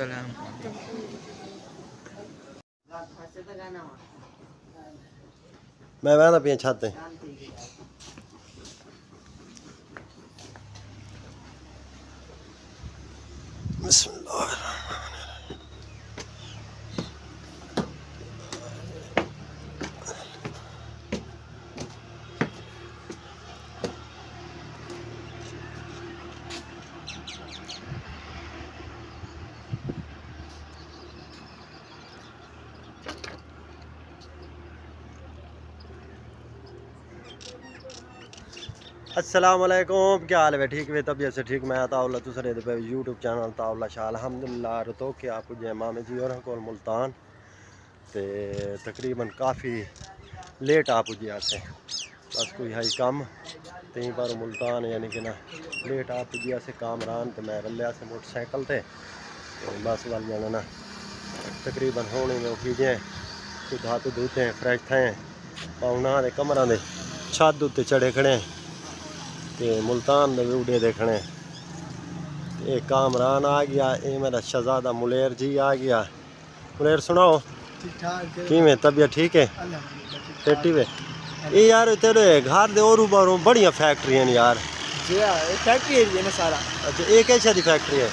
सलाम। मैं वह पिया छत अस्सलामुअलैकुम, क्या हाल है? ठीक वे तबीयत से ठीक। मैं ताउल्ला दूसरे पे यूट्यूब चैनल ताउल्ला शाह अल्हम्दुलिल्लाह रतो कि आप जे मामे जी और को मुल्तान ते तकरीबन काफ़ी लेट आप पुजे से बस कोई हाई कम तीन बार मुल्तान यानी कि ना लेट आप पुजे से कामरान तो मैं रलिया से मोटरसाइकिल थे बस वाल जाना ना तकरीबन होने में उठी जाए कुछ हाथ धोते हैं फ्रेश थे पाउना दे कमरा दे छत उत्ते चढ़े खड़े ते मुल्तान दे उड़े देखने। ये कामरान आ गया, ये मेरा शहजादा मुलेर जी आ गया। मुलेर सुनाओ कि में तबीयत ठीक है? पेटी वे ये यार तेरे घर दे और बारों बढ़िया फैक्ट्री है यार। जी हां, एक फैक्ट्री है ना सारा। अच्छा, ये कैसी फैक्ट्री है?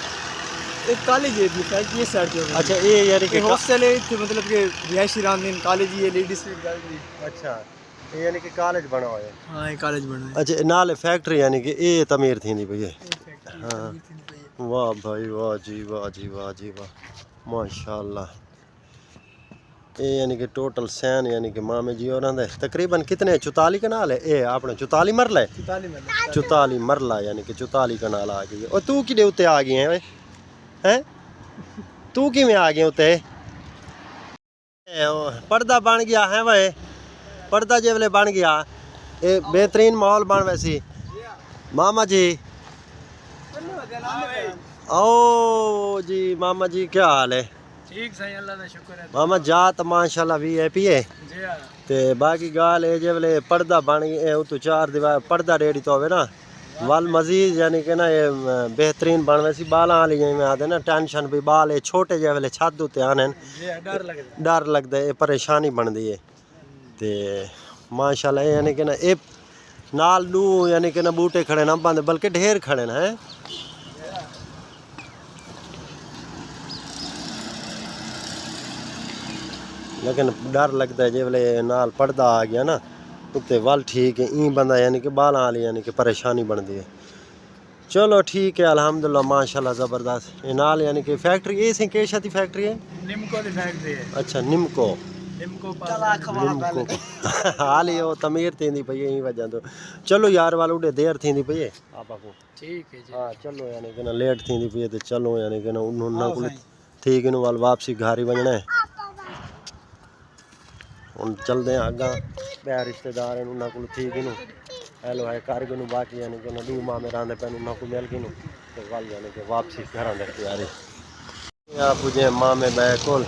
एक कॉलेज है भी फैक्ट्री है साइड पे। अच्छा, ये यानी कि हॉस्टल है मतलब कि रिहायशी रामदीन कॉलेज है, लेडीज की गैलरी। अच्छा, ये यानी कि कॉलेज बना हुआ है। हां, ये कॉलेज बना है। अच्छा, नाल फैक्ट्री यानी कि ये तमीर थी भई है। हां, वाह भाई वाह जी वाह जी वाह जी वाह माशाल्लाह। ये यानी कि टोटल सैन यानी कि मामे जी और तकरीबन कितने 44 कनाल है? ये आपने 44 मरला है। 44 मरला यानी कि 44 कनाल आ गई। और तू कि उत्ते आ गए हैं? हैं तू कि में आ गए उत्ते? पर्दा बन गया है भाई, पर्दा जे वेले बन गया ये बेहतरीन माहौल बन वैसी। मामा जी ओ जी, मामा जी क्या हाल है? ठीक सही, अल्लाह दा शुक्र है। मामा जात माशाल्लाह वीआईपी है जी हां। ते बाकी गाल है जे वेले पर्दा बन गए तो चार दीवार पर्दा रेडी तो होवे ना वाल मजीद यानी कि ना ये बेहतरीन बन वैसी बाल वाली में आते ना टेंशन भी बाल ये छोटे जे वेले छत उत्ते आने डर लगता है, परेशानी बनती है ते माशाल्लाह यानी कि ना ये नाल नू यानी कि ना बूटे खड़े ना बंद बल्कि ढेर खड़े ना है। लेकिन डर लगता है जिसले नाल पर्दा आ गया ना उत्ते वल ठीक है ई बंदा यानी कि बाल वाली यानी कि परेशानी बनती है। चलो ठीक है अल्हम्दुलिल्लाह माशाल्लाह ज़बरदस्त। ये नाल यानी कि फैक्ट्री ये सी केशा दी फैक्ट्री है? निमको दी फैक्ट्री है। अच्छा, निमको हाल ही वो तमीर थी पई यही वजह तो। चलो यार वाल उड़े देर थी पई है आपा को। ठीक है जी। हाँ चलो यानी कि ना लेट थी पई है तो चलो यानी कि ना उन्होंने को ठीक इन वाल वापसी घर ही वजना है। हम चलते हैं अगा बे रिश्तेदार हैं उन्होंने को ठीक ही हेलो है कर गए बाकी यानी कि दू मामे रहा पैन उन्होंने को मिल गई तो वाल यानी कि वापसी घर दे तैयारी आप मुझे मामे बै कोल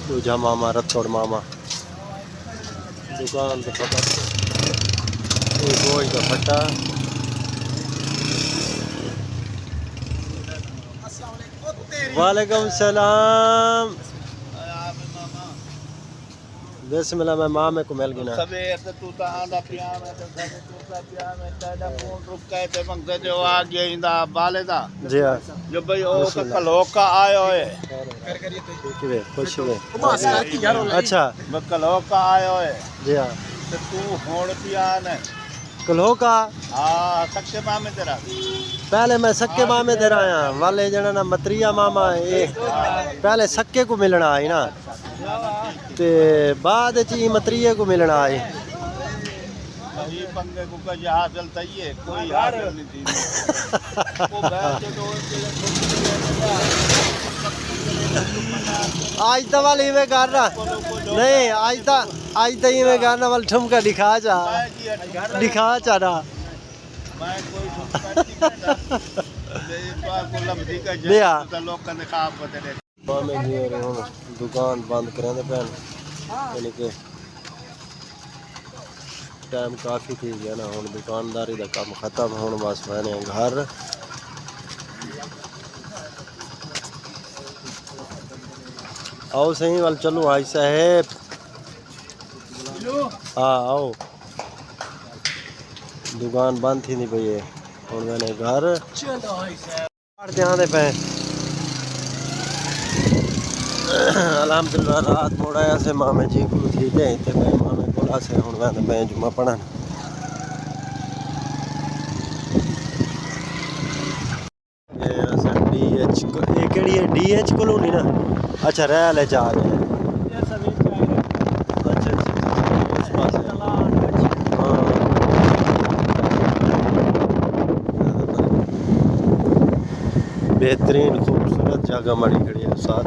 दूजा मामा रतोड़ मामा दुकान तो पता गोश का फट्टा। वालेकुम सलाम। बिस्मिल्लाह, मैं मामे को मिल गया सवेर ते तू ता आंदा पिया में ते तू ता पिया में तेरा फोन रुक गए ते मंगते जो आ गया इंदा बाले दा जी हां जो भाई ओ कलोक का आयो है ठीक है खुश हुए। अच्छा मैं कलोक का आयो है जी हां ते तू होड़ पिया ने कलो का। हां सक्के मामे तेरा पहले मैं सक्के मामे दे रहा आया वाले जना ना मतरिया मामा ये पहले सक्के को मिलना आई ना ते बाद ची मतरिये को मिलना आई। ये पंगे को का हासिल तई है कोई हासिल नहीं थी वो बैठ के आज तो वाल इवे करना नहीं आज तो इवे करना वाल ठुमका दिखा ना मैं कोई दुकान बंद करें भैन यानी कि टाइम काफ़ी थी गया ना हम दुकानदारी का काम खत्म होने बस मैंने घर आओ सही वाल चलो भाई साहेब। हाँ आओ, दुकान बंद थी नहीं पई है और मैंने घर ध्यान दे पे अल्हम्दुलिल्लाह रात मोड़ा से मामे जी को थी दे ते मामे कोला से हुन मैं पे जुमा पढ़न। DH ये केड़ी है DH कॉलोनी ना? अच्छा रैल जा रहे हैं। अच्छा इस पास है। हाँ बेहतरीन खूबसूरत जगह मड़ी खड़ी है साथ।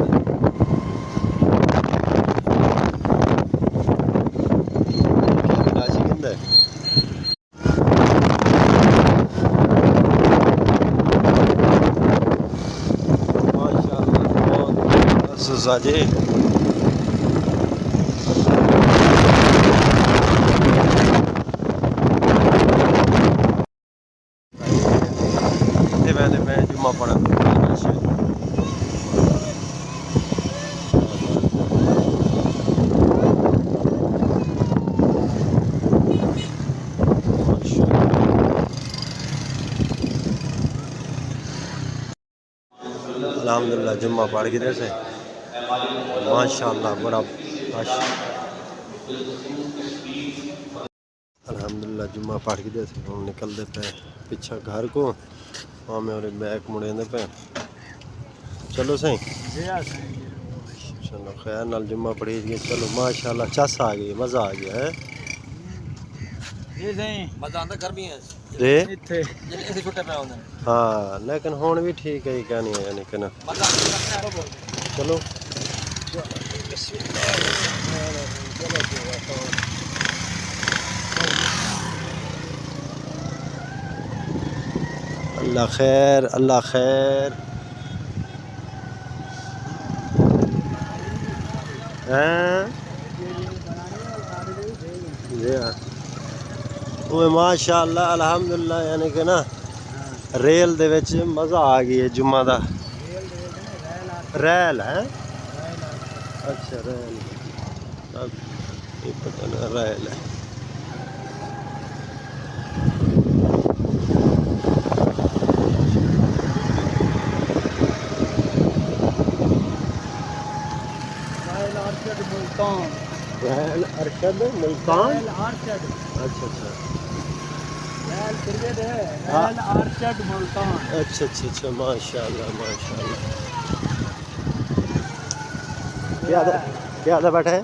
जी मैंने जुम्मा पढ़ा अल्हम्दुलिल्लाह जुम्मा पढ़ के जैसे माशाअल्लाह बड़ा अल्हम्दुलिल्लाह जुम्मा पढ़ के जैसे हम निकलते पे पीछा घर को वहाँ में और बैग मुड़े पे। चलो सही चलो खैर नाल जुम्मा पढ़ी गए। चलो माशाअल्लाह चस आ गई, मज़ा आ गया है। हाँ लेकिन हुण भी ठीक है क्या नहीं है लेकिन चलो अल्लाह खैर अल्लाह खैर। वो माशाअल्लाह अल्हम्दुलिल्लाह यानी कि ना रेल दे विच मज़ा आ गई है जुम्मा दा। रैल है अच्छा रैल अब ये पता ना रैल है। रैल अरशद मुल्तान अच्छा अच्छा अच्छा अच्छा अच्छा माशाअल्लाह माशाअल्लाह। क्या था बैठा है?